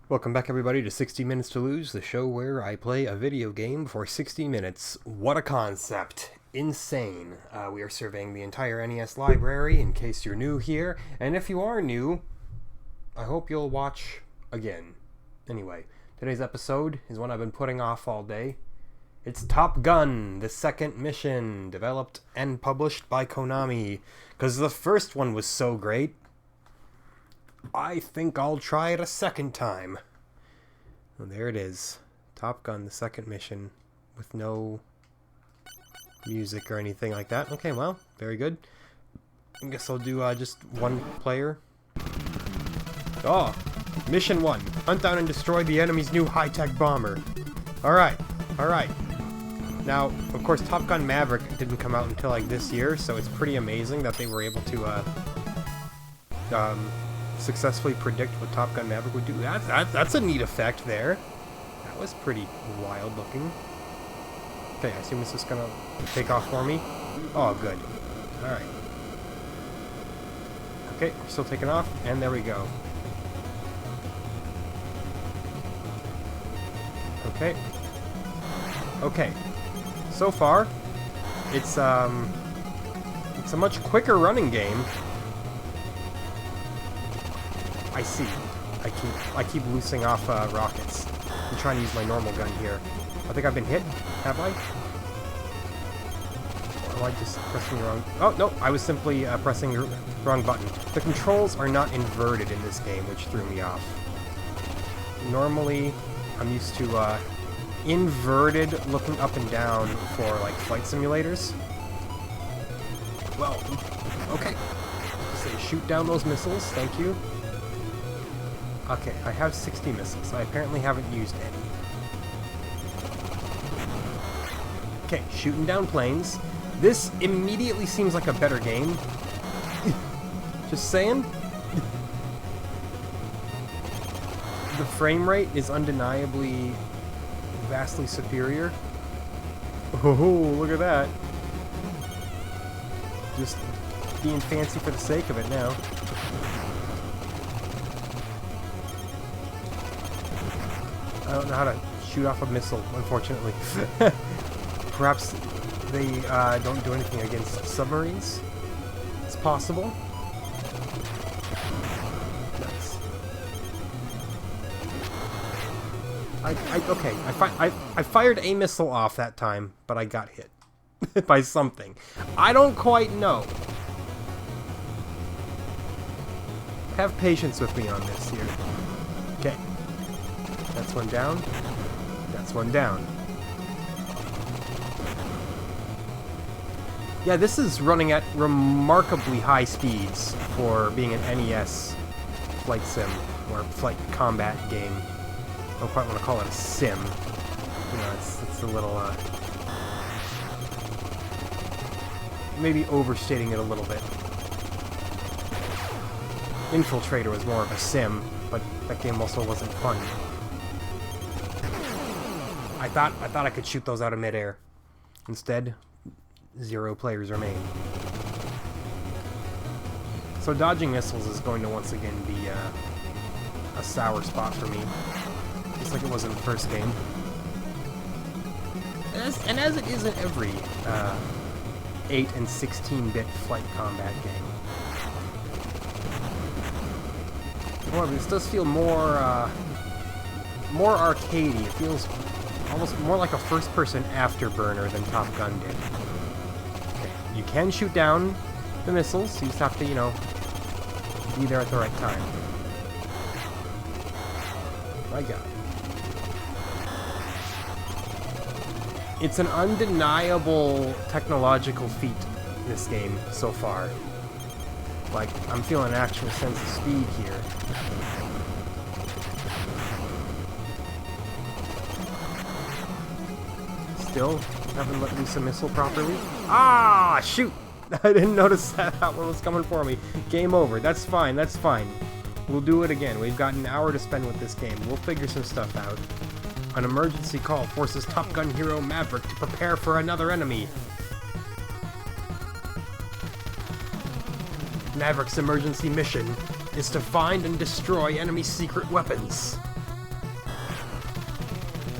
Welcome back everybody to 60 Minutes to Lose, the show where I play a video game for 60 minutes. What a concept. Insane. We are surveying the entire NES library in case you're new here, and if you are new, I hope you'll watch again. Anyway, today's episode is one I've been putting off all day. It's Top Gun, the second mission, developed and published by Konami, because the first one was so great. I think I'll try it a second time. Well, there it is. Top Gun, the second mission, with no music or anything like that. Okay, well, very good. I guess I'll do just one player. Oh, mission 1. Hunt down and destroy the enemy's new high-tech bomber. Alright, alright. Now, of course, Top Gun Maverick didn't come out until like this year, so it's pretty amazing that they were able to successfully predict what Top Gun Maverick would do. That's a neat effect there. That was pretty wild looking. Okay, I assume this is gonna take off for me. Oh, good. Alright. Okay, we're still taking off, and there we go. Okay. Okay. So far, it's a much quicker running game. I see. I keep loosing off rockets. I'm trying to use my normal gun here. I think I've been hit. Have I? Or am I just pressing the wrong... Oh, no. I was simply pressing the wrong button. The controls are not inverted in this game, which threw me off. Normally, I'm used to inverted looking up and down for, like, flight simulators. Well, okay. So shoot down those missiles. Thank you. Okay, I have 60 missiles. I apparently haven't used any. Okay, shooting down planes. This immediately seems like a better game. Just saying. The frame rate is undeniably vastly superior. Oh, look at that. Just being fancy for the sake of it now. I don't know how to shoot off a missile, unfortunately. Perhaps they don't do anything against submarines? It's possible. Nice. Okay, I fired a missile off that time, but I got hit by something. I don't quite know. Have patience with me on this here. Okay. That's one down. That's one down. Yeah, this is running at remarkably high speeds for being an NES flight sim, or flight combat game. I don't quite want to call it a sim. You know, it's a little, maybe overstating it a little bit. Infiltrator was more of a sim, but that game also wasn't fun. I thought I could shoot those out of midair. Instead, 0 players remain. So dodging missiles is going to once again be a sour spot for me, just like it was in the first game. And as it is in every 8 and 16-bit flight combat game. However, this does feel more arcadey. It feels almost more like a first-person afterburner than Top Gun did. Okay, you can shoot down the missiles, you just have to, you know, be there at the right time. My God. It's an undeniable technological feat, this game, so far. Like, I'm feeling an actual sense of speed here. Still haven't let loose a missile properly. Ah, shoot! I didn't notice that one was coming for me. Game over. That's fine, that's fine. We'll do it again. We've got an hour to spend with this game. We'll figure some stuff out. An emergency call forces Top Gun hero Maverick to prepare for another enemy. Maverick's emergency mission is to find and destroy enemy secret weapons.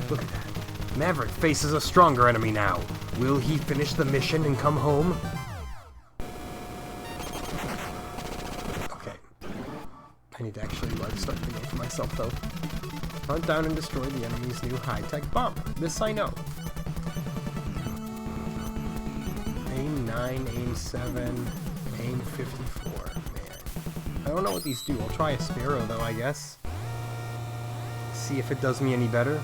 Look at that. Maverick faces a stronger enemy now. Will he finish the mission and come home? Okay. I need to actually start thinking for myself, though. Hunt down and destroy the enemy's new high-tech bomb. This I know. Aim 9, aim 7, aim 54. Man. I don't know what these do. I'll try a Sparrow, though, I guess. See if it does me any better.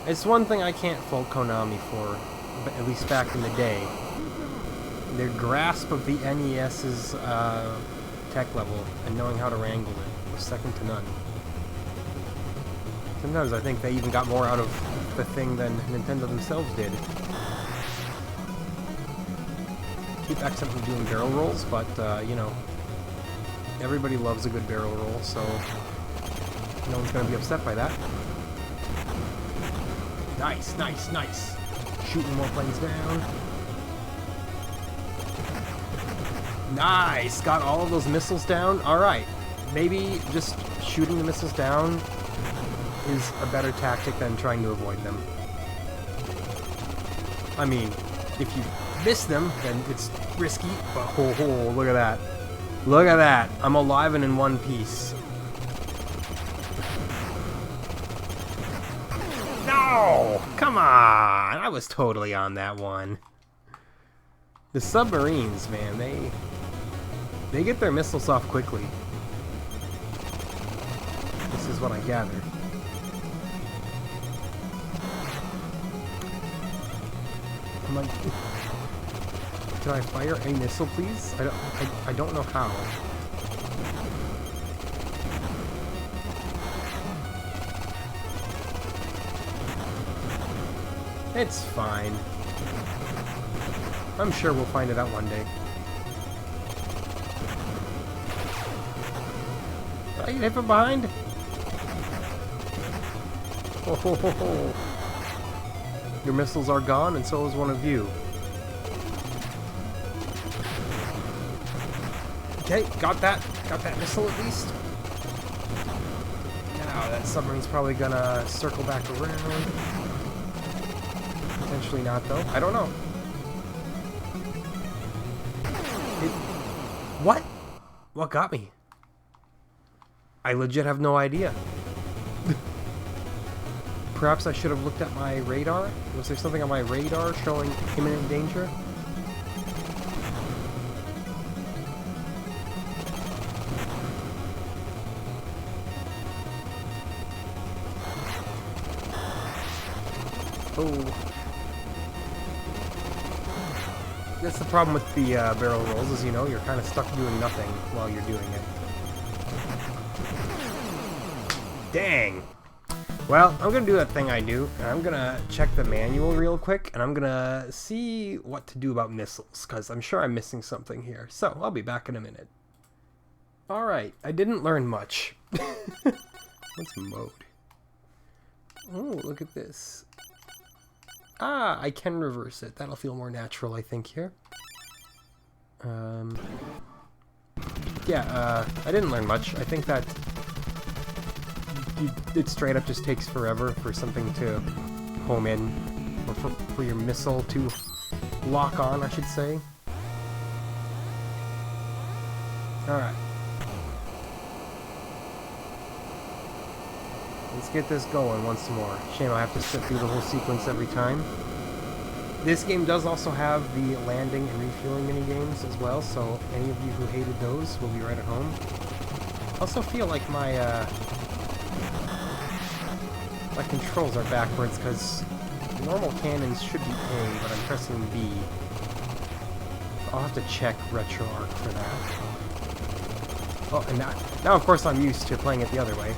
It's one thing I can't fault Konami for, but at least back in the day. Their grasp of the NES's tech level and knowing how to wrangle it was second to none. Sometimes I think they even got more out of the thing than Nintendo themselves did. Keep accidentally doing barrel rolls, but, you know, everybody loves a good barrel roll, so no one's going to be upset by that. Nice, nice, nice. Shooting more planes down. Nice! Got all of those missiles down. Alright. Maybe just shooting the missiles down is a better tactic than trying to avoid them. I mean, if you miss them, then it's risky, but oh, look at that. Look at that. I'm alive and in one piece. No! Come on! I was totally on that one. The submarines, man, they get their missiles off quickly. This is what I gather. I'm like, can I fire a missile, please? I don't know how. It's fine. I'm sure we'll find it out one day. Did I get hit from behind? Ho ho ho ho. Your missiles are gone, and so is one of you. Okay, got that. Got that missile at least. Now that submarine's probably gonna circle back around. Potentially not, though. I don't know. What? What got me? I legit have no idea. Perhaps I should have looked at my radar? Was there something on my radar showing imminent danger? Oh. That's the problem with the barrel rolls, is, you know, you're kind of stuck doing nothing while you're doing it. Dang! Well, I'm gonna do that thing I do, and I'm gonna check the manual real quick, and I'm gonna see what to do about missiles, because I'm sure I'm missing something here. So, I'll be back in a minute. Alright, I didn't learn much. What's mode? Oh, look at this. Ah, I can reverse it. That'll feel more natural, I think, here. Yeah, I didn't learn much. I think that it straight up just takes forever for something to home in, or for your missile to lock on, I should say. Alright. Let's get this going once more. Shame I have to sit through the whole sequence every time. This game does also have the landing and refueling mini-games as well, so any of you who hated those will be right at home. I also feel like my controls are backwards, because normal cannons should be A, but I'm pressing B. I'll have to check RetroArch for that. Oh, and now of course I'm used to playing it the other way.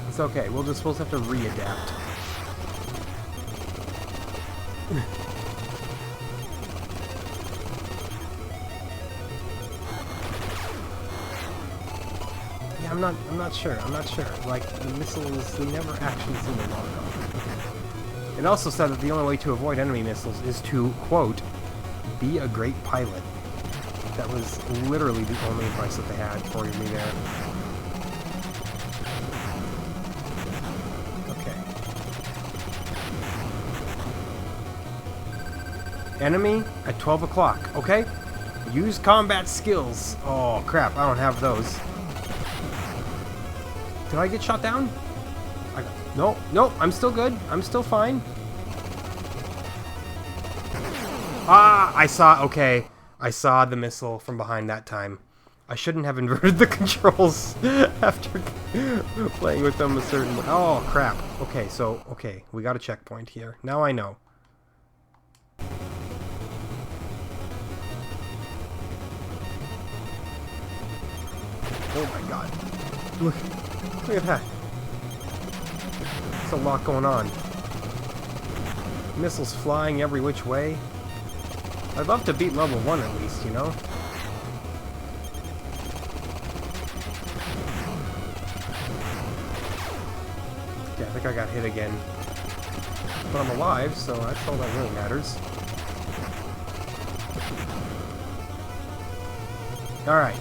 It's okay, we'll just have to readapt. Yeah, I'm not sure. Like, the missiles, they never actually seem to lock on. It also said that the only way to avoid enemy missiles is to, quote, Be a great pilot. That was literally the only advice that they had for me there. Okay. Enemy at 12 o'clock. Okay. Use combat skills. Oh, crap. I don't have those. Did I get shot down? No, no. I'm still good. I'm still fine. Ah, I saw... Okay. I saw the missile from behind that time. I shouldn't have inverted the controls after playing with them a certain way. Oh, crap. Okay, so, okay. We got a checkpoint here. Now I know. Oh my god. Look at that. There's a lot going on. Missiles flying every which way. I'd love to beat level 1 at least, you know? Okay, I think I got hit again. But I'm alive, so that's all that really matters. Alright.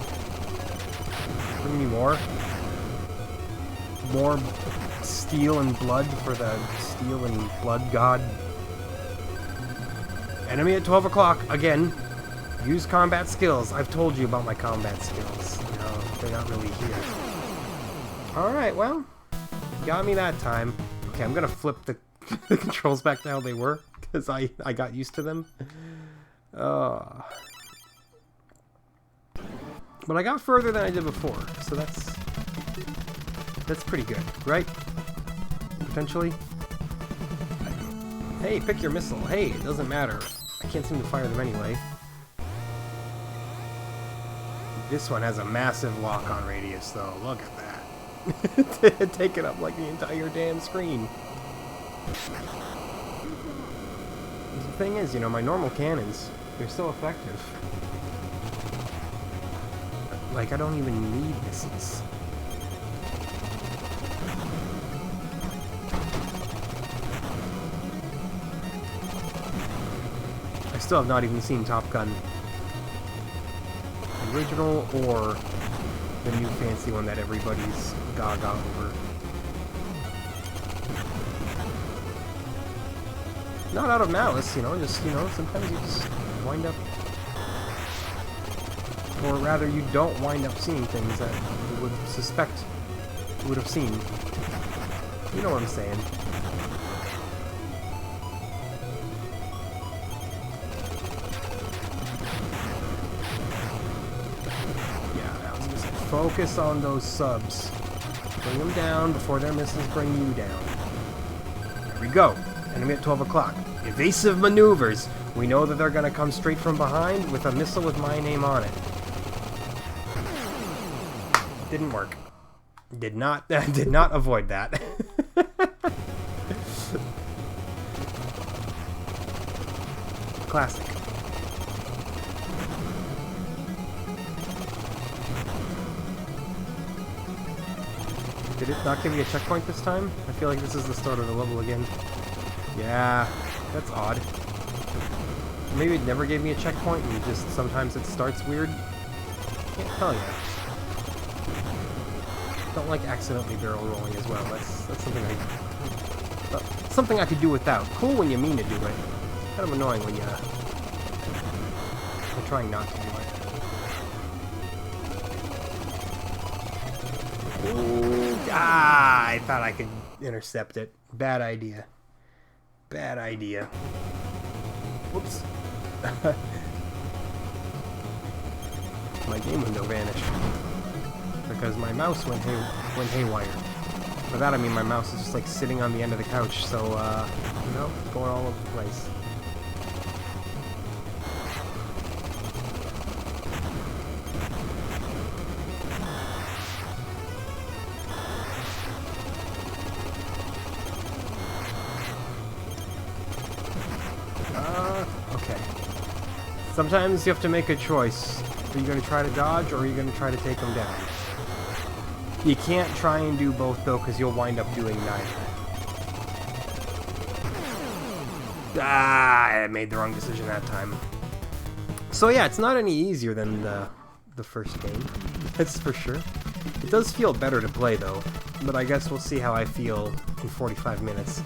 Bring me more. More steel and blood for the steel and blood god. Enemy at 12 o'clock, again. Use combat skills. I've told you about my combat skills. You know, they're not really here. Alright, well. Got me that time. Okay, I'm gonna flip the controls back to how they were, because I got used to them. But I got further than I did before, so that's pretty good, right? Potentially? Hey, pick your missile. Hey, it doesn't matter. I can't seem to fire them anyway. This one has a massive lock-on radius, though. Look at that. Take it up like the entire damn screen. The thing is, you know, my normal cannons, they're so effective. Like, I don't even need missiles. I still have not even seen Top Gun. Original or the new fancy one that everybody's gaga over. Not out of malice, you know, just, you know, sometimes you just wind up... Or rather, you don't wind up seeing things that you would suspect you would have seen. You know what I'm saying. Focus on those subs. Bring them down before their missiles bring you down. There we go. Enemy at 12 o'clock. Evasive maneuvers. We know that they're going to come straight from behind with a missile with my name on it. Didn't work. Did not avoid that. Classic. Did it not give me a checkpoint this time? I feel like this is the start of the level again. Yeah, that's odd. Maybe it never gave me a checkpoint and just sometimes it starts weird. Can't tell yet. Don't like accidentally barrel rolling as well. That's something I could do without. Cool when you mean to do it. Kind of annoying when you're trying not to do it. Ooh, I thought I could intercept it. Bad idea. Bad idea. Whoops. My game window vanished. Because my mouse went haywire. By that I mean my mouse is just like sitting on the end of the couch, so, you know, it's going all over the place. Okay. Sometimes you have to make a choice. Are you going to try to dodge, or are you going to try to take them down? You can't try and do both, though, because you'll wind up doing neither. Ah, I made the wrong decision that time. So yeah, it's not any easier than the first game, that's for sure. It does feel better to play though, but I guess we'll see how I feel in 45 minutes.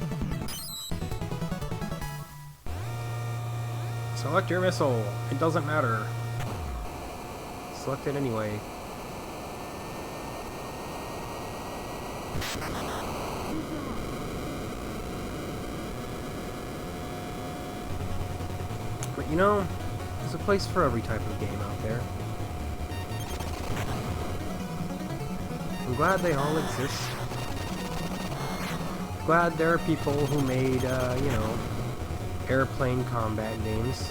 Select your missile. It doesn't matter. Select it anyway. But you know, there's a place for every type of game out there. I'm glad they all exist. Glad there are people who made, you know, airplane combat games.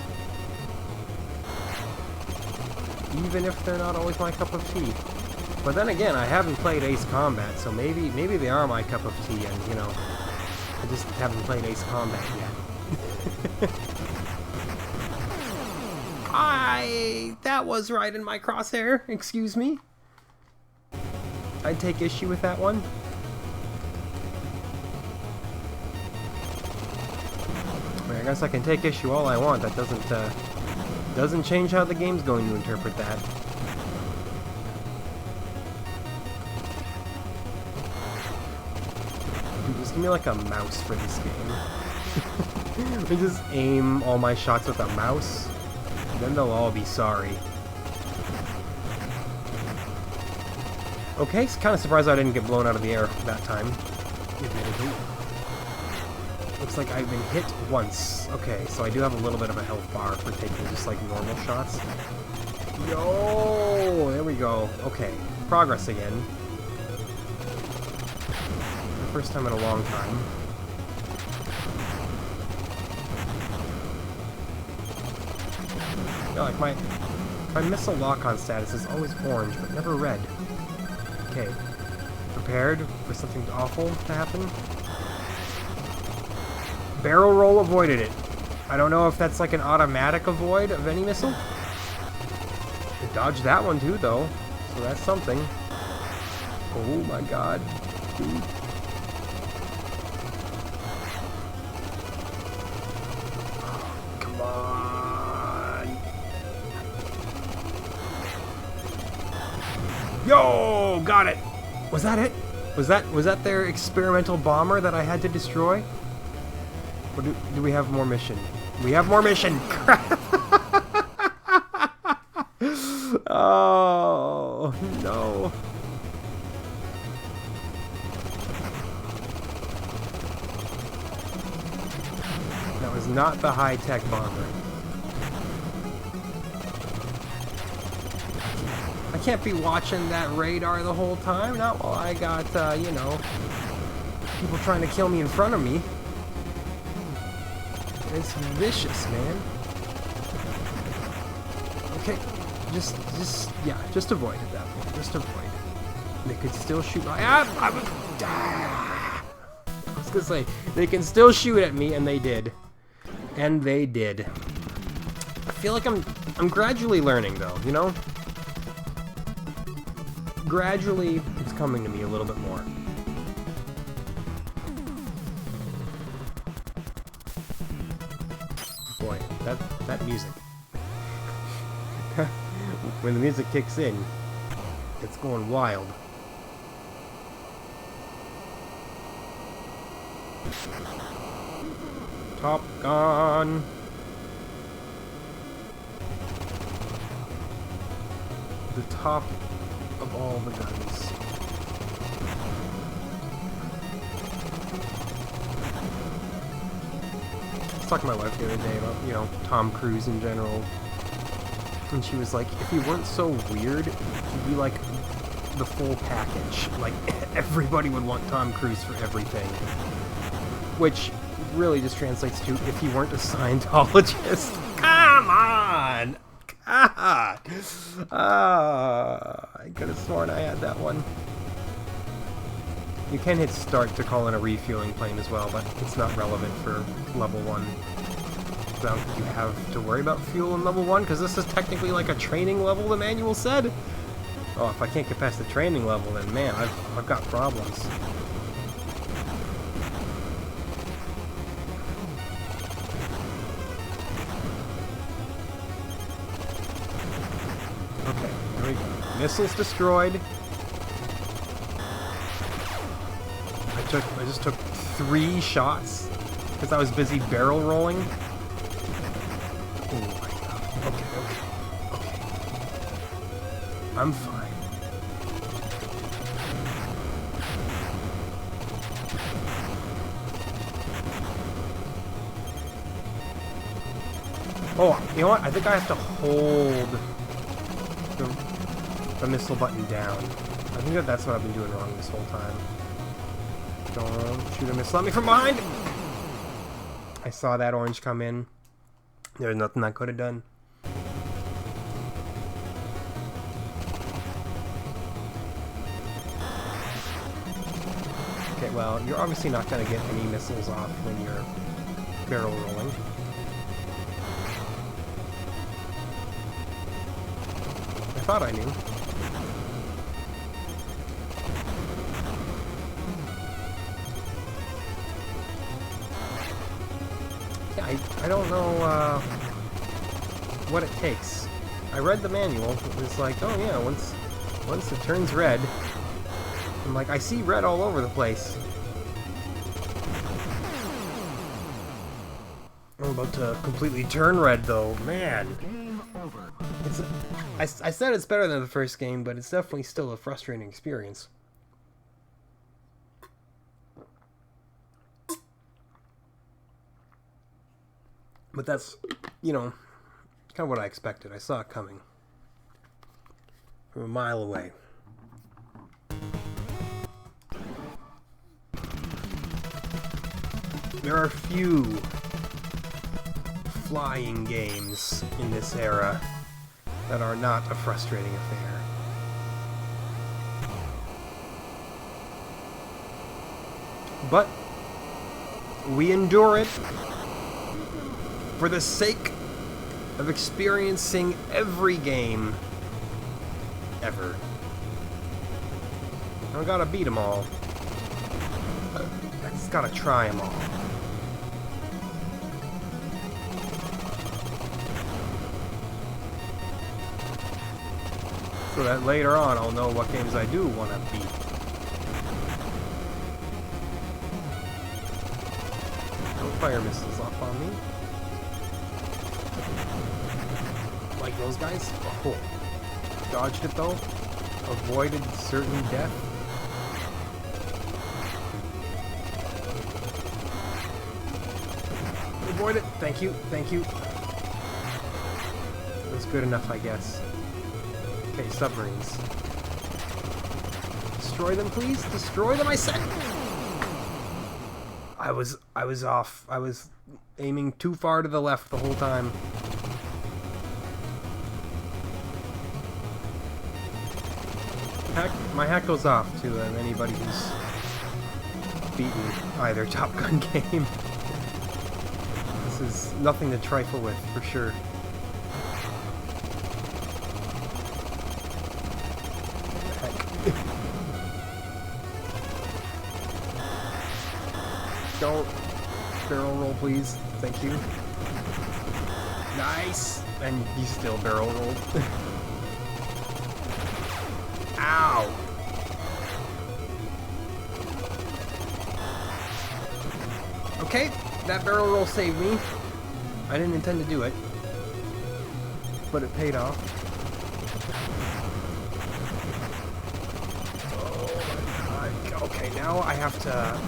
Even if they're not always my cup of tea. But then again, I haven't played Ace Combat, so maybe they are my cup of tea, and, you know, I just haven't played Ace Combat yet. That was right in my crosshair, excuse me. I'd take issue with that one. I guess I can take issue all I want. That doesn't change how the game's going to interpret that. Dude, just give me like a mouse for this game. I just aim all my shots with a mouse, then they'll all be sorry. Okay, kind of surprised I didn't get blown out of the air that time. Admittedly. Looks like I've been hit once. Okay, so I do have a little bit of a health bar for taking just like normal shots. Yo, there we go. Okay, progress again. The first time in a long time. Yeah, like my missile lock-on status is always orange, but never red. Okay, prepared for something awful to happen. Barrel roll avoided it. I don't know if that's like an automatic avoid of any missile. I dodged that one too, though, so that's something. Oh my god, dude. Come on. Yo, got it. Was that it? Was that their experimental bomber that I had to destroy? Or do we have more mission? We have more mission! Crap! Oh, no. That was not the high-tech bomber. I can't be watching that radar the whole time, not while I got, you know, people trying to kill me in front of me. It's vicious, man. Okay, just avoid at that point. Just avoid. They could still shoot. I was gonna say they can still shoot at me, and they did. And they did. I feel like I'm gradually learning, though. You know, gradually it's coming to me a little bit more. Boy, that music. When the music kicks in, it's going wild. Top Gun. The top of all the guns. I was talking to my wife the other day about, you know, Tom Cruise in general. And she was like, if he weren't so weird, he'd be like the full package. Like, everybody would want Tom Cruise for everything. Which really just translates to, if he weren't a Scientologist. Come on! God! I could have sworn I had that one. You can hit start to call in a refueling plane as well, but it's not relevant for level 1. So I don't think you have to worry about fuel in level 1, because this is technically like a training level, the manual said. Oh, if I can't get past the training level, then man, I've got problems. Okay, there we go. Missiles destroyed. I just took 3 shots because I was busy barrel rolling. Oh my god. Okay. I'm fine. Oh, you know what? I think I have to hold the missile button down. I think that's what I've been doing wrong this whole time. Don't shoot a missile at me from behind! I saw that orange come in. There's nothing I could have done. Okay, well, you're obviously not going to get any missiles off when you're barrel rolling. I thought I knew. Yeah, I don't know what it takes. I read the manual. It was like, oh yeah, once it turns red, I'm like, I see red all over the place. I'm about to completely turn red though, man. I said it's better than the first game, but it's definitely still a frustrating experience. But that's, you know, kind of what I expected. I saw it coming from a mile away. There are few flying games in this era that are not a frustrating affair. But we endure it for the sake of experiencing every game ever. I don't gotta beat them all. I just gotta try them all. So that later on I'll know what games I do want to beat. Don't fire missiles off on me. Like those guys? Oh. Dodged it though. Avoided certain death. Avoid it. Thank you. Thank you. That's good enough, I guess. Okay, submarines. Destroy them, please. Destroy them, I said. I was off. I was aiming too far to the left the whole time. My hat goes off to anybody who's beaten either Top Gun game. This is nothing to trifle with, for sure. Don't barrel roll, please. Thank you. Nice! And you still barrel rolled. Ow! Okay, that barrel roll saved me. I didn't intend to do it, but it paid off. Oh my god. Okay, now I have to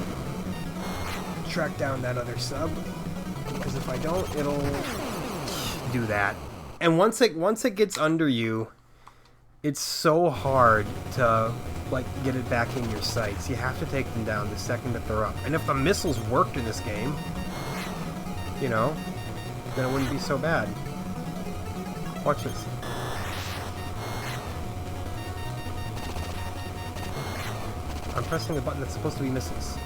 track down that other sub, because if I don't, it'll do that. And once it gets under you, it's so hard to like get it back in your sights. You have to take them down the second that they're up. And if the missiles worked in this game, you know, then it wouldn't be so bad. Watch this. I'm pressing the button that's supposed to be missiles.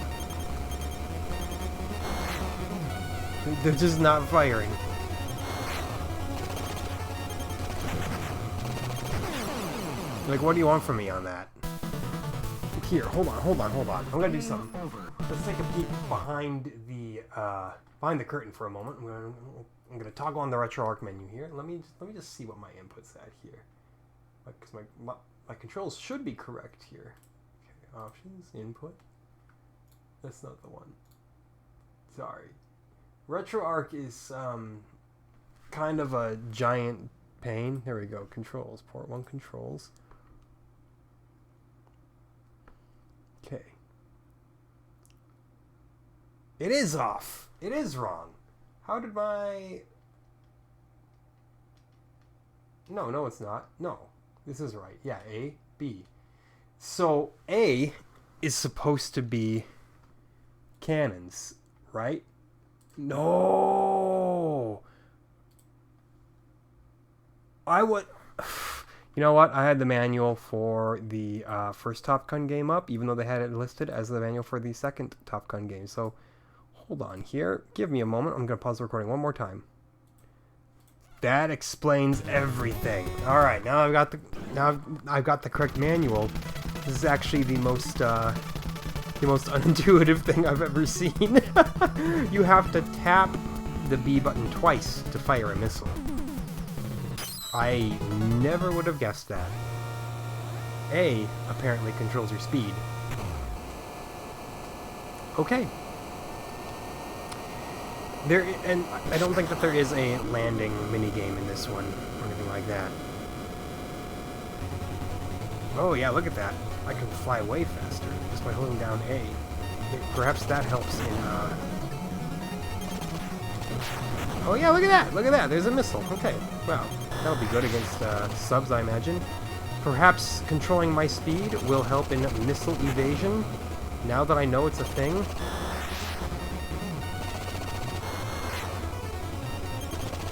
They're just not firing. Like, what do you want from me on that? Here, hold on. I'm gonna do something. Let's take a peek behind the curtain for a moment. I'm gonna toggle on the RetroArch menu here. Let me just see what my input's at here. because my controls should be correct here. Okay, options, input. That's not the one. Sorry. RetroArch is kind of a giant pain. There we go. Controls. Port 1 controls. Okay. It is off. It is wrong. How did my... No, it's not. No. This is right. Yeah, A, B. So, A is supposed to be cannons, right? No! I would... You know what? I had the manual for the first Top Gun game up, even though they had it listed as the manual for the second Top Gun game. So, hold on here. Give me a moment. I'm going to pause the recording one more time. That explains everything. All right, now I've got the correct manual. This is actually the most unintuitive thing I've ever seen. You have to tap the B button twice to fire a missile. I never would have guessed that. A apparently controls your speed. Okay. And I don't think that there is a landing minigame in this one, or anything like that. Oh yeah, look at that. I can fly way faster just by holding down A. Perhaps that helps in, Oh yeah, look at that! Look at that! There's a missile. Okay, well, that'll be good against, subs, I imagine. Perhaps controlling my speed will help in missile evasion, now that I know it's a thing.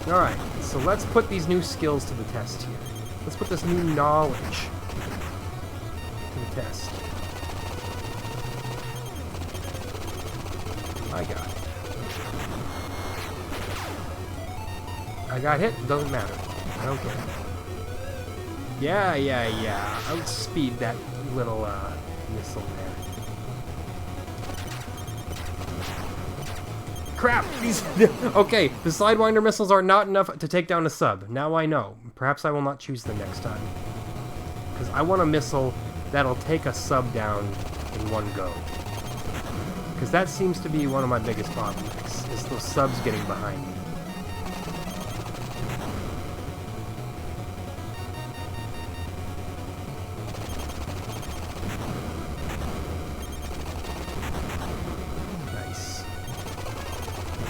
Alright, so let's put these new skills to the test here. Let's put this new knowledge to the test. I got it. I got hit, doesn't matter. I don't care. Yeah. Outspeed that little, missile there. Crap! These... Okay, the Sidewinder missiles are not enough to take down a sub. Now I know. Perhaps I will not choose them next time. Because I want a missile that'll take a sub down in one go. Because that seems to be one of my biggest bottlenecks, is those subs getting behind me.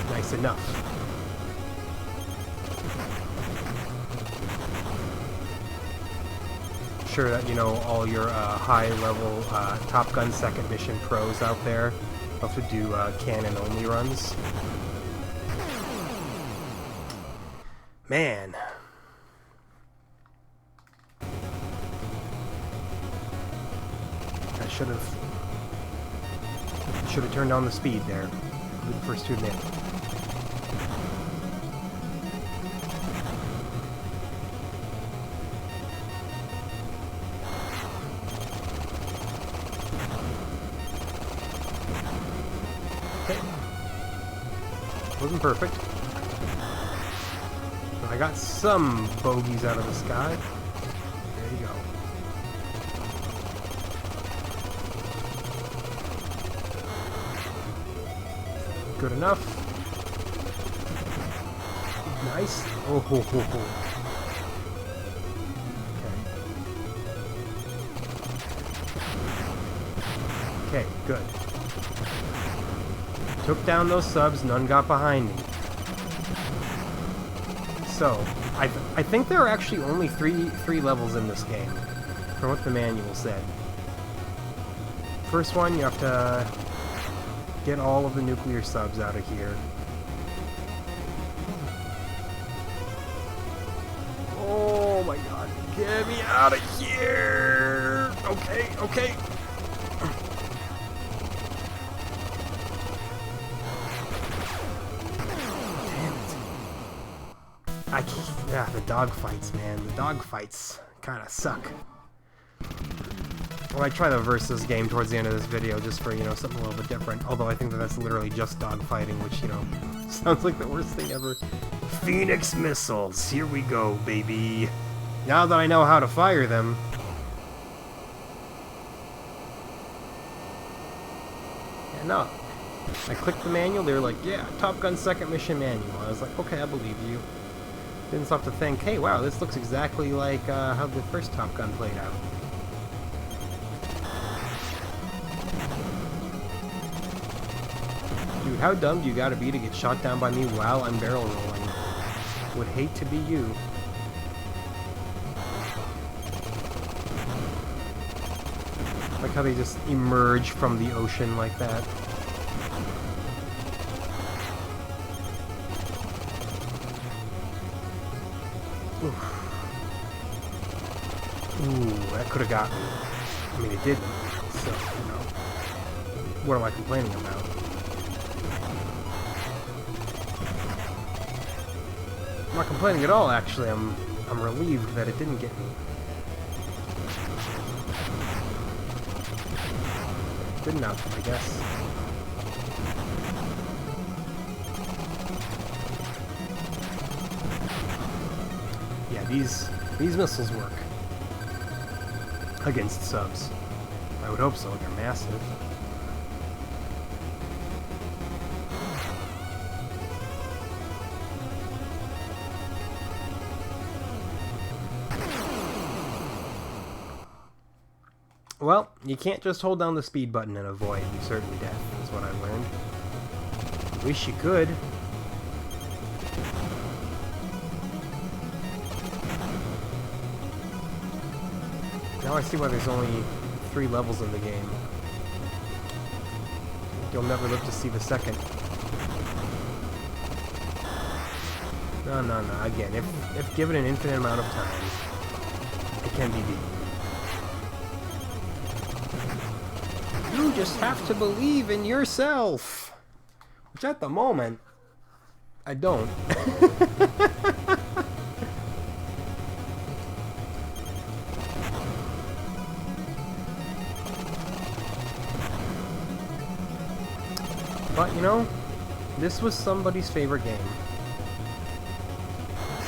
Nice enough. Sure that, you know, all your high-level Top Gun second mission pros out there have to do cannon-only runs. Man. I should have turned down the speed there. I'll be the first to admit. Wasn't perfect. But I got some bogeys out of the sky. There you go. Good enough. Nice. Oh ho ho ho. Okay. Okay, good. Took down those subs, none got behind me. So, I think there are actually only three levels in this game, from what the manual said. First one, you have to get all of the nuclear subs out of here. Oh my god, get me out of here! Okay. The dogfights, man. The dogfights kind of suck. Well, I try to verse this game towards the end of this video just for, you know, something a little bit different. Although I think that that's literally just dogfighting, which, you know, sounds like the worst thing ever. Phoenix missiles. Here we go, baby. Now that I know how to fire them... Yeah, no. I clicked the manual, they were like, yeah, Top Gun second mission manual. I was like, okay, I believe you. Didn't stop to think, hey, wow, this looks exactly like how the first Top Gun played out. Dude, how dumb do you gotta be to get shot down by me while I'm barrel rolling? Would hate to be you. Like how they just emerge from the ocean like that. Oof. Ooh, that could have got me. I mean, it didn't. So, you know, what am I complaining about? I'm not complaining at all, actually. I'm relieved that it didn't get me. Good enough, I guess. Yeah, these missiles work against subs. I would hope so. They're massive. Well, you can't just hold down the speed button and avoid certain death, is what I've learned. Wish you could. Now I see why there's only 3 levels in the game. You'll never live to see the second. No. Again, if given an infinite amount of time, it can be beaten. You just have to believe in yourself. Which at the moment, I don't. But, you know, this was somebody's favorite game.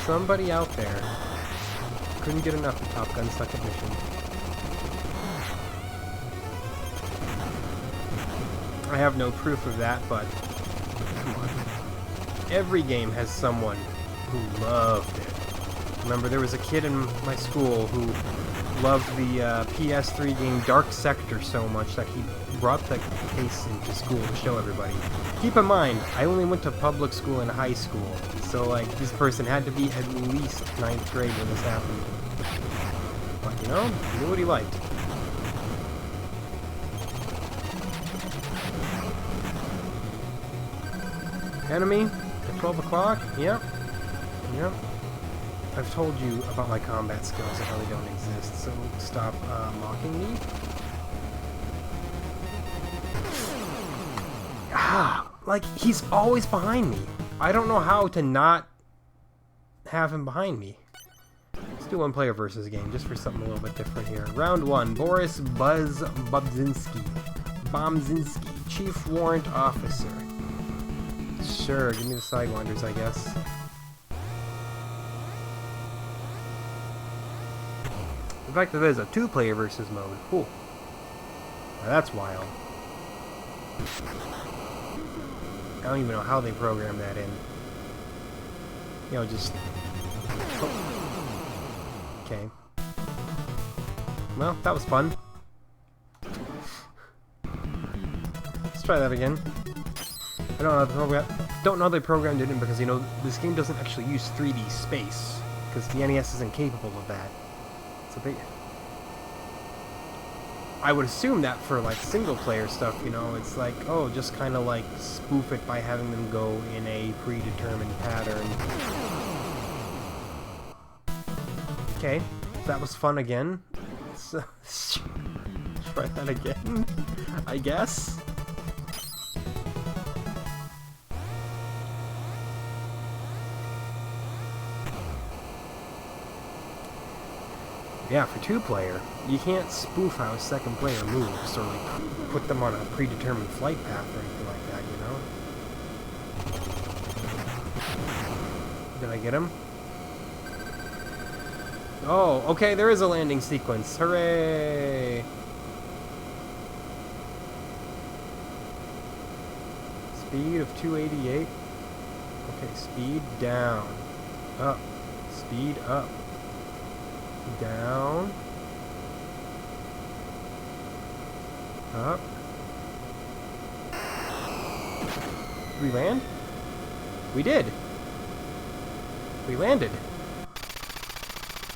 Somebody out there couldn't get enough of Top Gun second mission. I have no proof of that, but come on. Every game has someone who loved it. Remember, there was a kid in my school who loved the PS3 game Dark Sector so much that he brought the case into school to show everybody. Keep in mind, I only went to public school and high school, so like this person had to be at least 9th grade when this happened. But you know, he knew what he liked. Enemy at 12 o'clock? Yep. I've told you about my combat skills and how they don't exist, so stop mocking me. Like, he's always behind me. I don't know how to not have him behind me. Let's do one player versus game, just for something a little bit different here. Round 1, Boris Bobzinski, Chief Warrant Officer. Sure, give me the Sidewinders, I guess. The fact that there's a 2-player versus mode. Cool. Now that's wild. I don't even know how they programmed that in. You know, just... Oh. Okay. Well, that was fun. Let's try that again. I don't know they programmed it in because, you know, this game doesn't actually use 3D space because the NES isn't capable of that. So I would assume that for like single player stuff, you know, it's like, oh, just kind of like spoof it by having them go in a predetermined pattern. Okay, that was fun again. So, try that again, I guess. Yeah, for 2-player, you can't spoof how a second player moves, or like put them on a predetermined flight path or anything like that, you know? Did I get him? Oh, okay, there is a landing sequence. Hooray! Speed of 288. Okay, speed down. Up. Speed up. Down. Up. Did we land? We did. We landed.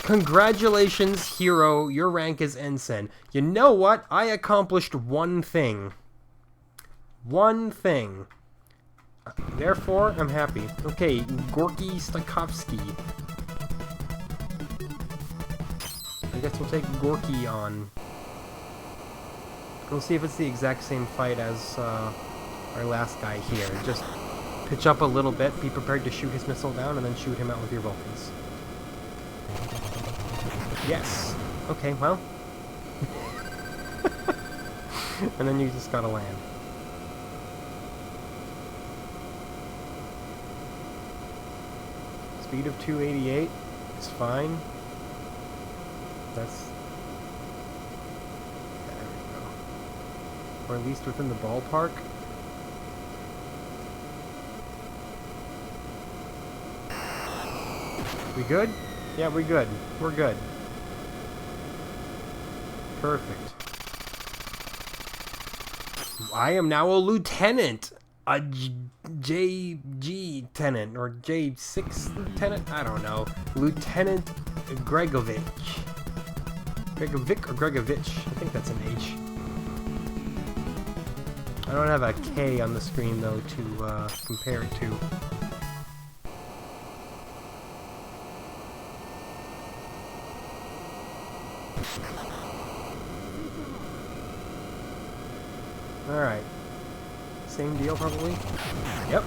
Congratulations, hero. Your rank is ensign. You know what? I accomplished one thing. One thing. Therefore, I'm happy. Okay, Gorky Stakovsky. I guess we'll take Gorky on. We'll see if it's the exact same fight as our last guy here. Just pitch up a little bit, be prepared to shoot his missile down, and then shoot him out with your Vulcans. Yes. Okay, well. And then you just gotta land. Speed of 288 is fine. That's... There we go. Or at least within the ballpark. We good? Yeah, we're good. We're good. Perfect. I am now a lieutenant. A JG tenant or J6 lieutenant? I don't know. Lieutenant Gregovich. Gregovic or Gregovich? I think that's an H. I don't have a K on the screen though to compare it to. Alright. Same deal, probably? Yep.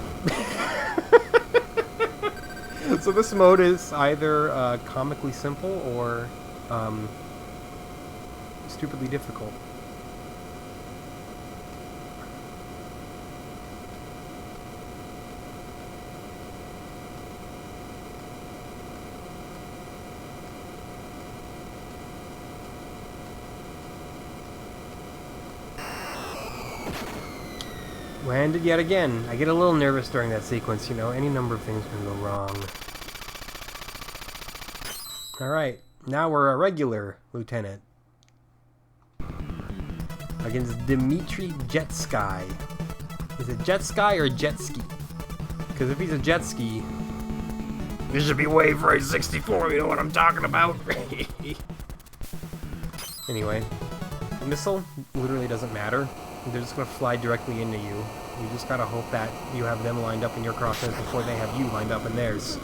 So this mode is either comically simple or stupidly difficult. Landed yet again. I get a little nervous during that sequence, you know. Any number of things can go wrong. Alright, now we're a regular lieutenant. Against Dmitry Jetsky. Is it Jetsky or Jetski? Because if he's a Jetski, this should be Wave Race 64, you know what I'm talking about? Anyway, the missile literally doesn't matter. They're just going to fly directly into you. You just gotta hope that you have them lined up in your crosshairs before they have you lined up in theirs.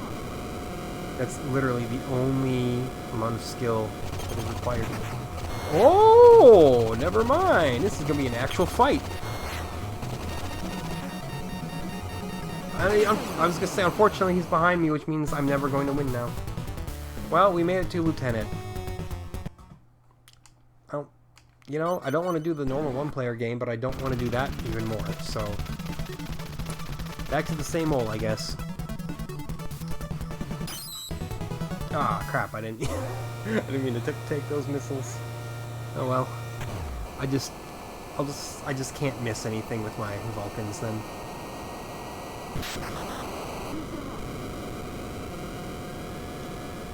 That's literally the only amount of skill that is required. Oh, never mind. This is going to be an actual fight. I was going to say, unfortunately, he's behind me, which means I'm never going to win now. Well, we made it to Lieutenant. You know, I don't want to do the normal one-player game, but I don't want to do that even more, so... Back to the same old, I guess. Ah, crap, I didn't... I didn't mean to take those missiles. Oh well. I just can't miss anything with my Vulcans, then.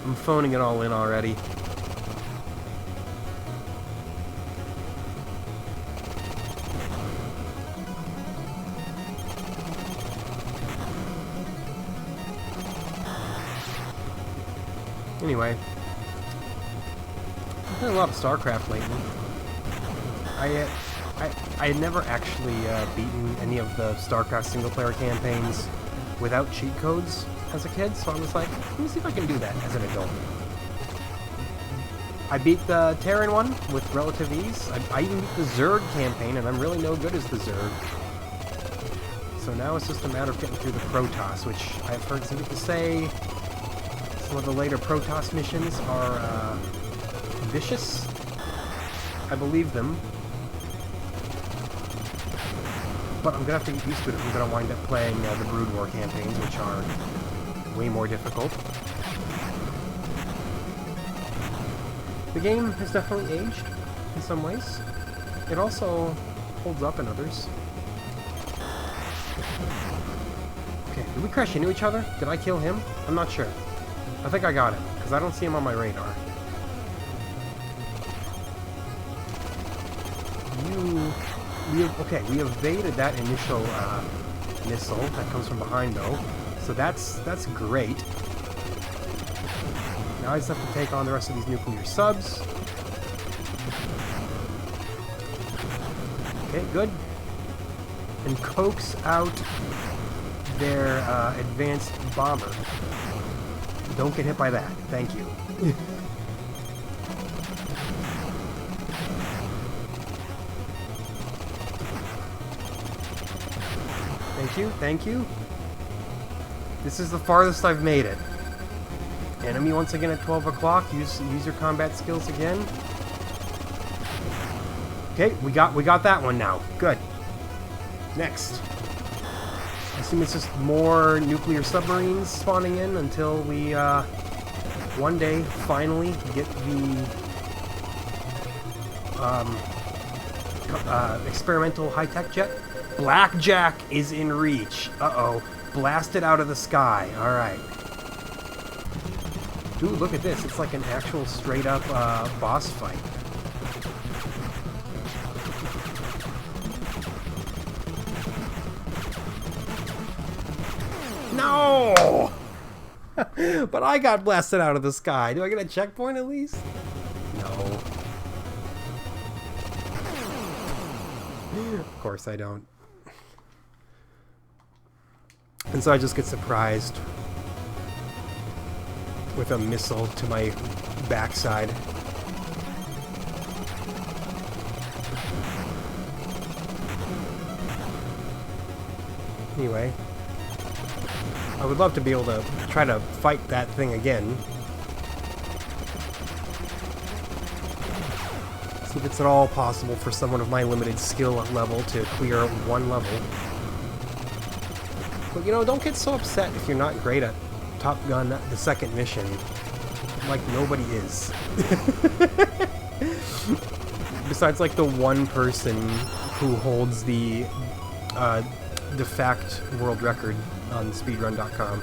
I'm phoning it all in already. Anyway, I've played a lot of StarCraft lately. I had never actually beaten any of the StarCraft single-player campaigns without cheat codes as a kid, so I was like, let me see if I can do that as an adult. I beat the Terran one with relative ease. I even beat the Zerg campaign, and I'm really no good as the Zerg. So now it's just a matter of getting through the Protoss, which I've heard some people say some of the later Protoss missions are vicious. I believe them. But I'm gonna have to get used to it if I'm gonna wind up playing the Brood War campaigns, which are way more difficult. The game has definitely aged in some ways. It also holds up in others. Okay, did we crash into each other? Did I kill him? I'm not sure. I think I got him, because I don't see him on my radar. We evaded that initial missile that comes from behind, though. So that's great. Now I just have to take on the rest of these nuclear subs. Okay, good. And coax out their advanced bomber. Don't get hit by that. Thank you. Thank you, thank you. This is the farthest I've made it. Enemy once again at 12 o'clock. Use your combat skills again. Okay, we got that one now. Good. Next. I assume it's just more nuclear submarines spawning in until we one day finally get the experimental high-tech jet. Blackjack is in reach. Uh-oh. Blasted out of the sky. Alright. Dude, look at this. It's like an actual straight-up boss fight. No! But I got blasted out of the sky. Do I get a checkpoint at least? No. Of course I don't. And so I just get surprised with a missile to my backside. Anyway, I would love to be able to try to fight that thing again. See if it's at all possible for someone of my limited skill level to clear one level. But you know, don't get so upset if you're not great at Top Gun, the second mission. Like nobody is. Besides like the one person who holds the de facto world record on speedrun.com.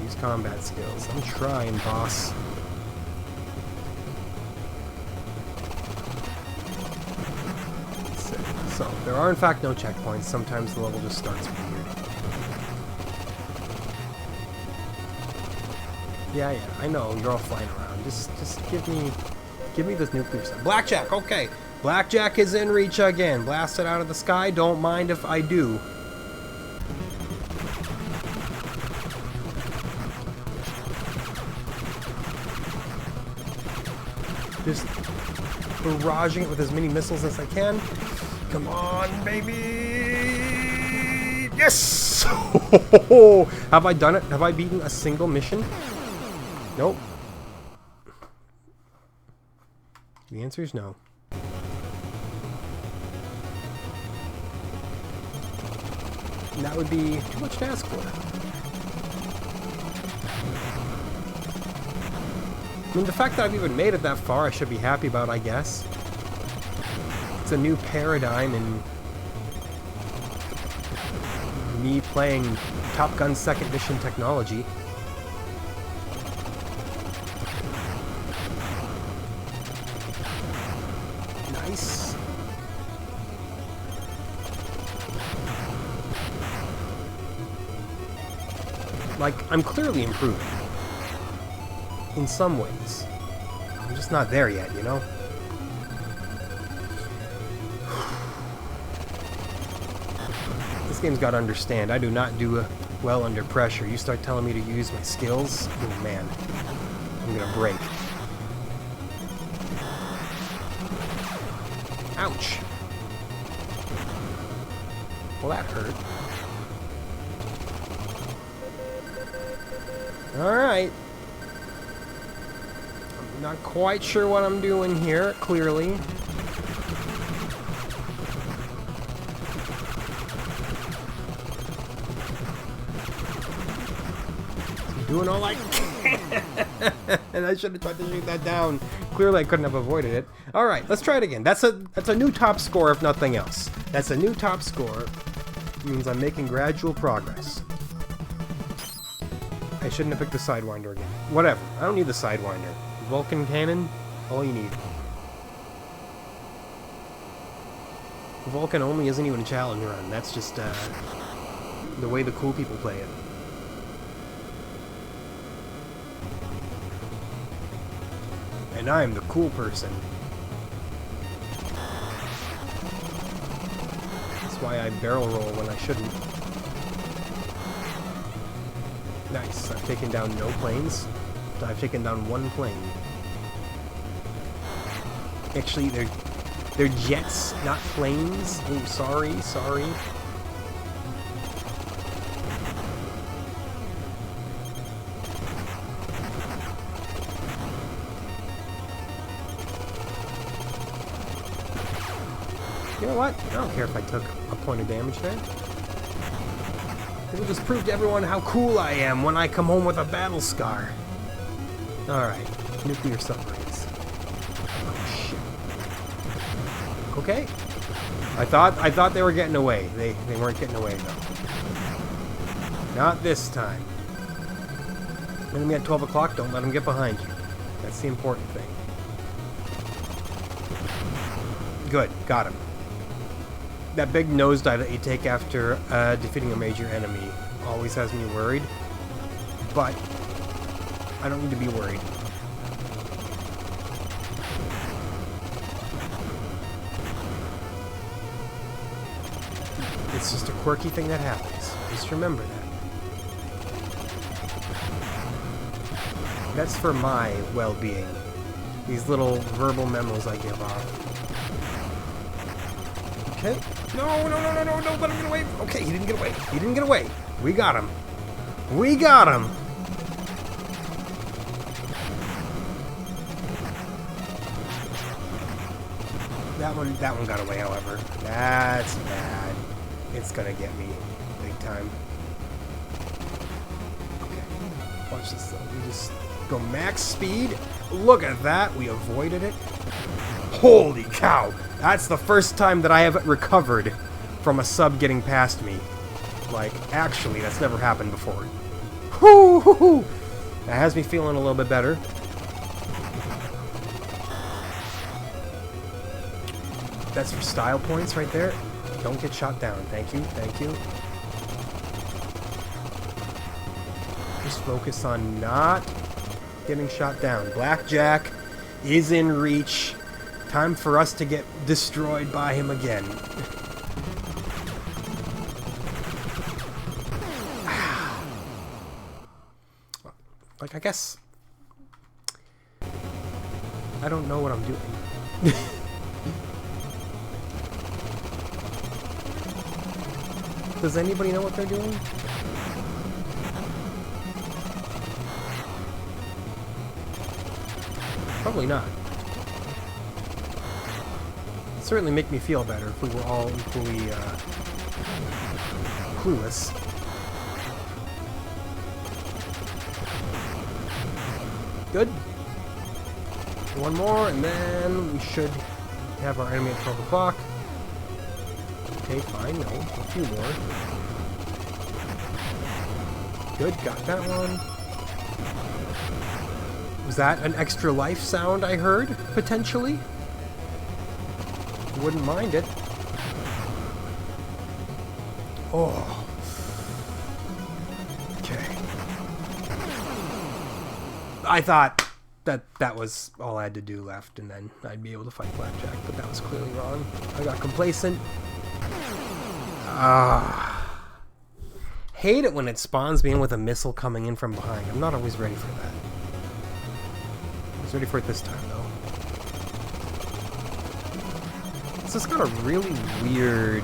Use combat skills. I'm trying, boss. So, there are in fact no checkpoints. Sometimes the level just starts weird. Yeah, I know, you're all flying around. Just give me this nuclear stuff. Blackjack, okay. Blackjack is in reach again. Blasted out of the sky. Don't mind if I do. Just barraging it with as many missiles as I can. Come on, baby! Yes! Have I done it? Have I beaten a single mission? Nope. The answer is no. And that would be too much to ask for. I mean, the fact that I've even made it that far, I should be happy about, I guess. It's a new paradigm in me playing Top Gun second mission technology. Nice. Like, I'm clearly improving. In some ways. I'm just not there yet, you know? This game's got to understand, I do not do well under pressure. You start telling me to use my skills, oh man, I'm gonna break. Ouch. Well, that hurt. Alright. I'm not quite sure what I'm doing here, clearly. Doing all I can. And I should have tried to shoot that down. Clearly I couldn't have avoided it. Alright, let's try it again. That's a new top score if nothing else. That's a new top score. It means I'm making gradual progress. I shouldn't have picked the Sidewinder again. Whatever. I don't need the Sidewinder. Vulcan Cannon, all you need. Vulcan only isn't even a challenge run. That's just the way the cool people play it. And I'm the cool person. That's why I barrel roll when I shouldn't. Nice. I've taken down no planes. I've taken down one plane. Actually, they're jets, not planes. Oh, sorry. You know what? I don't care if I took a point of damage there. It'll just prove to everyone how cool I am when I come home with a battle scar. Alright, nuclear submarines. Oh shit. Okay. I thought they were getting away. They weren't getting away though. Not this time. Enemy at 12 o'clock, don't let them get behind you. That's the important thing. Good, got him. That big nosedive that you take after defeating a major enemy always has me worried, but I don't need to be worried. It's just a quirky thing that happens. Just remember that. That's for my well-being. These little verbal memos I give off. Okay. No, let him get away. Okay, he didn't get away. We got him. That one got away, however. That's bad. It's gonna get me big time. Okay. Watch this though. We just go max speed. Look at that. We avoided it. Holy cow! That's the first time that I have recovered from a sub getting past me. Like, actually, that's never happened before. Whoo! That has me feeling a little bit better. That's for style points right there. Don't get shot down. Thank you. Just focus on not getting shot down. Blackjack is in reach. Time for us to get destroyed by him again. Like, I guess I don't know what I'm doing. Does anybody know what they're doing? Probably not. It'd certainly make me feel better if we were all equally clueless. Good. One more, and then we should have our enemy at 12 o'clock. Okay, fine. No, a few more. Good, got that one. Was that an extra life sound I heard, potentially? Wouldn't mind it. Oh. Okay. I thought that was all I had to do left, and then I'd be able to fight Blackjack, but that was clearly wrong. I got complacent. Hate it when it spawns me in with a missile coming in from behind. I'm not always ready for that. I was ready for it this time, though. It's just got a really weird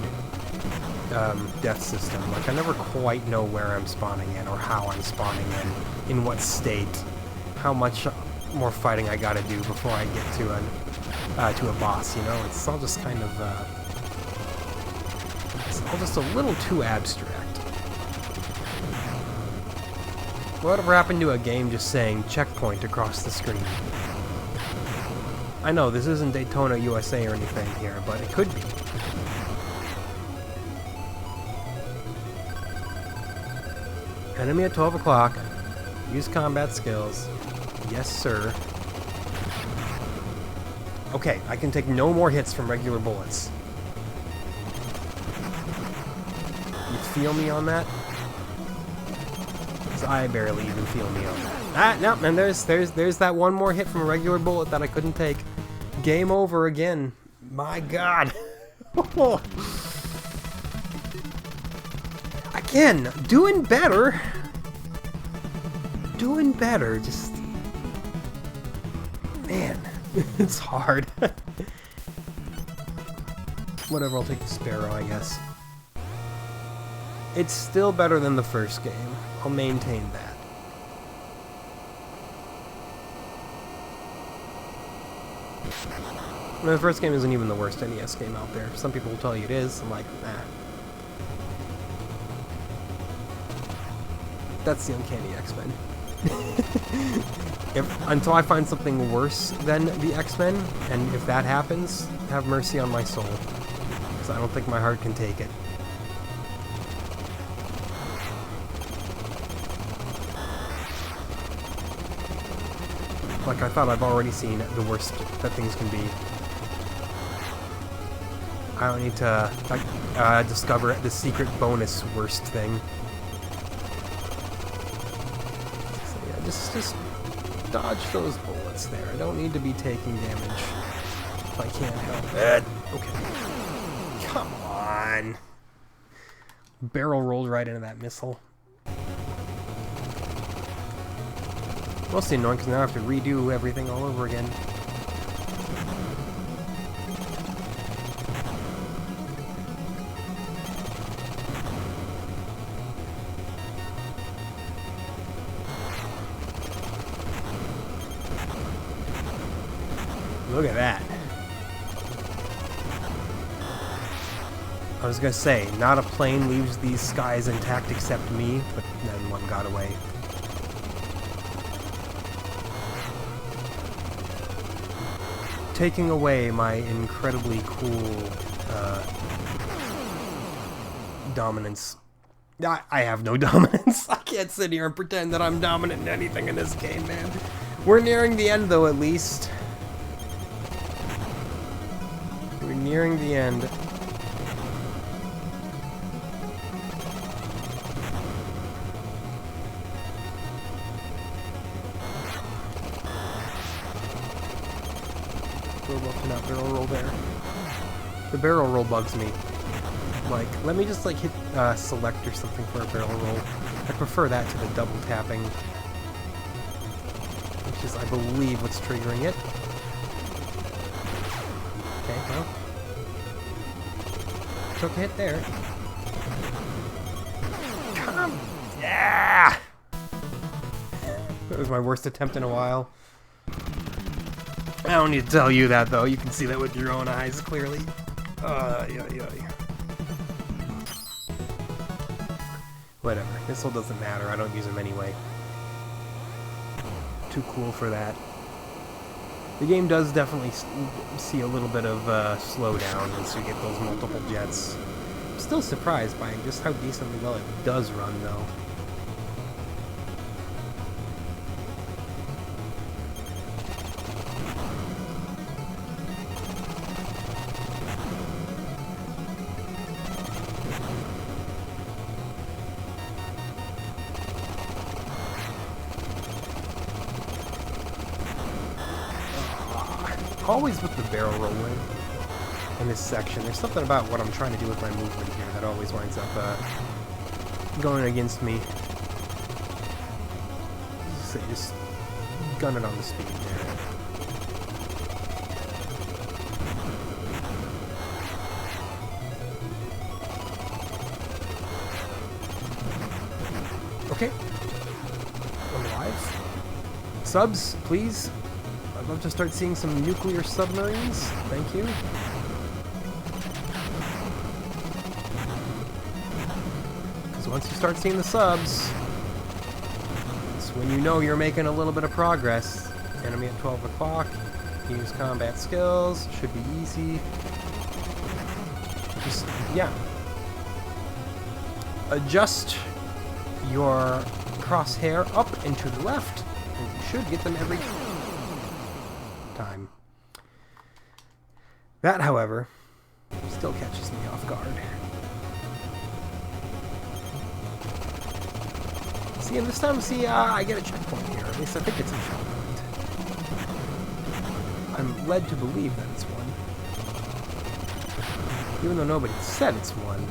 death system. Like, I never quite know where I'm spawning in or how I'm spawning in what state, how much more fighting I gotta do before I get to a boss, you know? It's all just kind of, it's all just a little too abstract. Whatever happened to a game just saying checkpoint across the screen? I know this isn't Daytona USA or anything here, but it could be. Enemy at 12 o'clock. Use combat skills. Yes, sir. Okay, I can take no more hits from regular bullets. You feel me on that? 'Cause I barely even feel me on that. Ah, no, and there's that one more hit from a regular bullet that I couldn't take. Game over again. My God. Again, doing better. Doing better, just... Man, it's hard. Whatever, I'll take the Sparrow, I guess. It's still better than the first game. I'll maintain that. I mean, the first game isn't even the worst NES game out there. Some people will tell you it is. I'm like, nah. That's the Uncanny X-Men. Until I find something worse than the X-Men, and if that happens, have mercy on my soul. Because I don't think my heart can take it. Like, I thought I've already seen the worst that things can be. I don't need to discover the secret bonus worst thing. So yeah, just dodge those bullets there. I don't need to be taking damage if I can't help it. Okay. Come on. Barrel rolled right into that missile. Mostly annoying because now I have to redo everything all over again. Look at that. I was gonna say, not a plane leaves these skies intact except me, but then one got away. Taking away my incredibly cool dominance. I have no dominance. I can't sit here and pretend that I'm dominant in anything in this game, man. We're nearing the end, though, at least. We're nearing the end. Not barrel roll there. The barrel roll bugs me. Like, let me just like hit select or something for a barrel roll. I prefer that to the double tapping, which is, I believe, what's triggering it. Okay, well, took a hit there. Come, yeah. That was my worst attempt in a while. I don't need to tell you that, though. You can see that with your own eyes, clearly. Yeah. Whatever. Missile doesn't matter. I don't use them anyway. Too cool for that. The game does definitely see a little bit of slowdown once you get those multiple jets. I'm still surprised by just how decently well it does run, though. Always with the barrel rolling in this section. There's something about what I'm trying to do with my movement here that always winds up going against me. So you just gun it on the speed there. Okay. I'm alive. Subs, please. I'd love to start seeing some nuclear submarines. Thank you. Because once you start seeing the subs, when you know you're making a little bit of progress. Enemy at 12 o'clock. Use combat skills. Should be easy. Just, yeah. Adjust your crosshair up and to the left, and you should get them every time. That, however, still catches me off guard. See, and this time, I get a checkpoint here. At least I think it's a checkpoint. I'm led to believe that it's one. Even though nobody said it's one.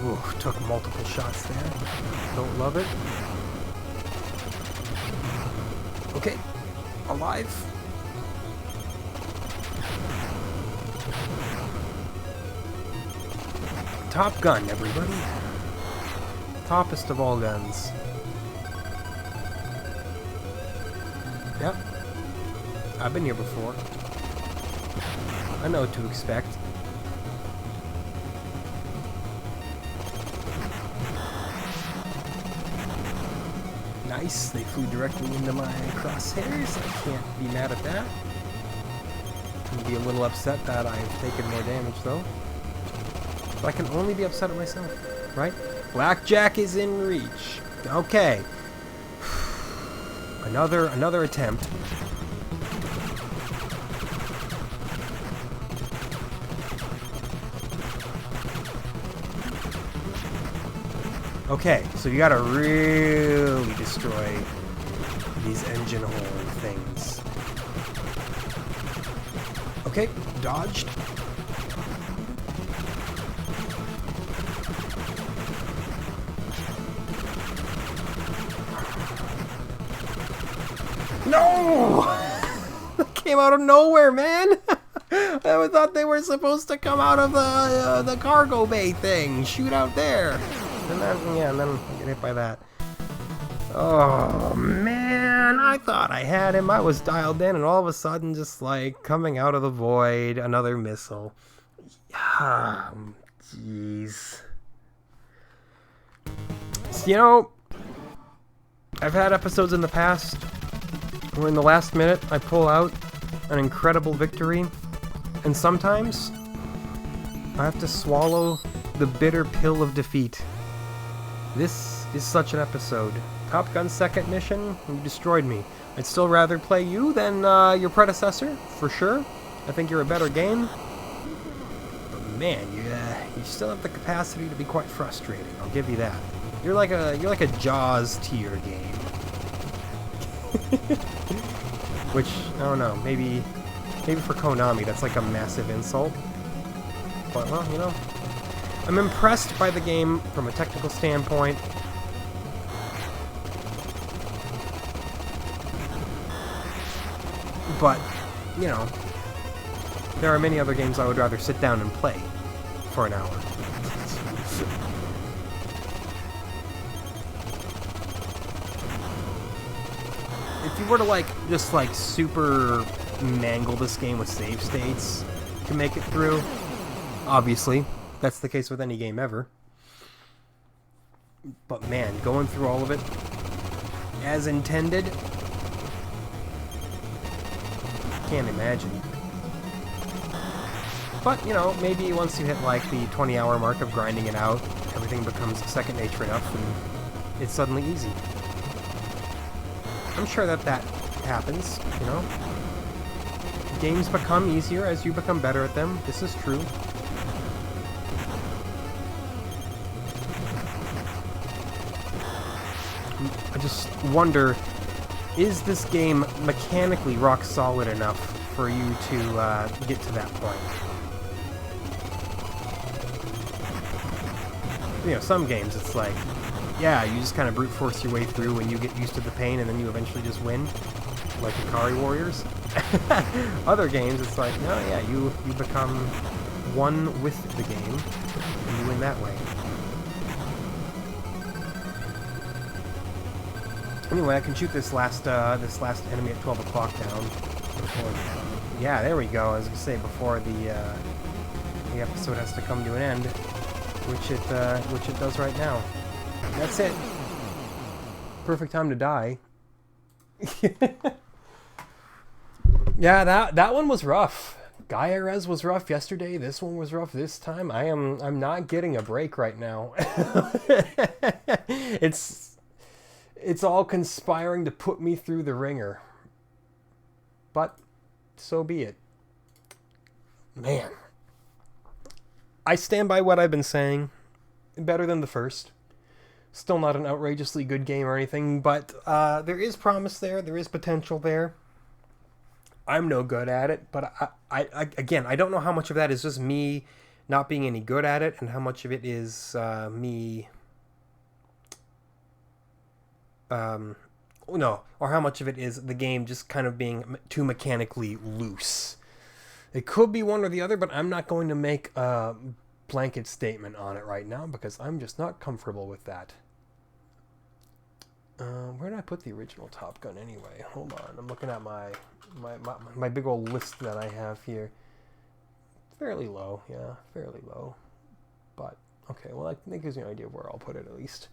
Ooh, took multiple shots there. Don't love it. Okay, alive. Top gun, everybody. Toppest of all guns. Yep. I've been here before. I know what to expect. Nice, they flew directly into my crosshairs. I can't be mad at that. I'm gonna be a little upset that I've taken more damage though. But I can only be upset at myself, right? Blackjack is in reach. Okay. Another attempt. Okay, so you gotta really destroy these engine hole things. Okay, dodged. No! That came out of nowhere, man! I thought they were supposed to come out of the cargo bay thing. Shoot out there. And then, yeah, and then I get hit by that. Oh, man, I thought I had him. I was dialed in, and all of a sudden, just like coming out of the void, another missile. Jeez. So, you know, I've had episodes in the past where in the last minute I pull out an incredible victory, and sometimes I have to swallow the bitter pill of defeat. This is such an episode. Top Gun's second mission, you destroyed me. I'd still rather play you than your predecessor, for sure. I think you're a better game. But man, you still have the capacity to be quite frustrating. I'll give you that. You're like a Jaws tier game. Which, I don't know, maybe for Konami that's like a massive insult. But well, you know. I'm impressed by the game from a technical standpoint. But, you know, there are many other games I would rather sit down and play for an hour. If you were to just super mangle this game with save states to make it through, obviously, that's the case with any game ever. But man, going through all of it as intended, can't imagine. But, you know, maybe once you hit the 20-hour mark of grinding it out, everything becomes second nature enough and it's suddenly easy. I'm sure that happens, you know. Games become easier as you become better at them. This is true. I just wonder, is this game mechanically rock solid enough for you to get to that point? You know, some games it's like, yeah, you just kind of brute force your way through and you get used to the pain and then you eventually just win, like Ikari Warriors. Other games it's like, no, yeah, you become one with the game and you win that way. Anyway, I can shoot this last enemy at 12 o'clock down. Yeah, there we go. I was gonna say before the episode has to come to an end. which it does right now. That's it. Perfect time to die. Yeah, that one was rough. Gaia Res was rough yesterday. This one was rough this time. I'm not getting a break right now. It's all conspiring to put me through the ringer. But so be it. Man. I stand by what I've been saying. Better than the first. Still not an outrageously good game or anything, but there is promise there. There is potential there. I'm no good at it, but again, I don't know how much of that is just me not being any good at it, and how much of it is me, or how much of it is the game just kind of being too mechanically loose. It could be one or the other, but I'm not going to make a blanket statement on it right now because I'm just not comfortable with that. Where did I put the original Top Gun anyway? Hold on, I'm looking at my big old list that I have here. Fairly low, yeah, fairly low. But, okay, well, that gives me an idea of where I'll put it at least.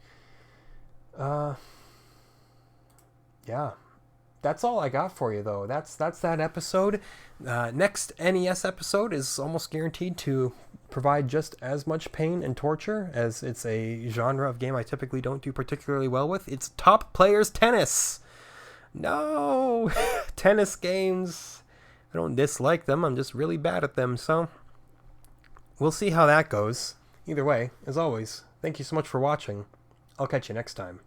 Yeah. That's all I got for you, though. That's that episode. Next NES episode is almost guaranteed to provide just as much pain and torture, as it's a genre of game I typically don't do particularly well with. It's Top Players Tennis. No! Tennis games. I don't dislike them. I'm just really bad at them, so we'll see how that goes. Either way, as always, thank you so much for watching. I'll catch you next time.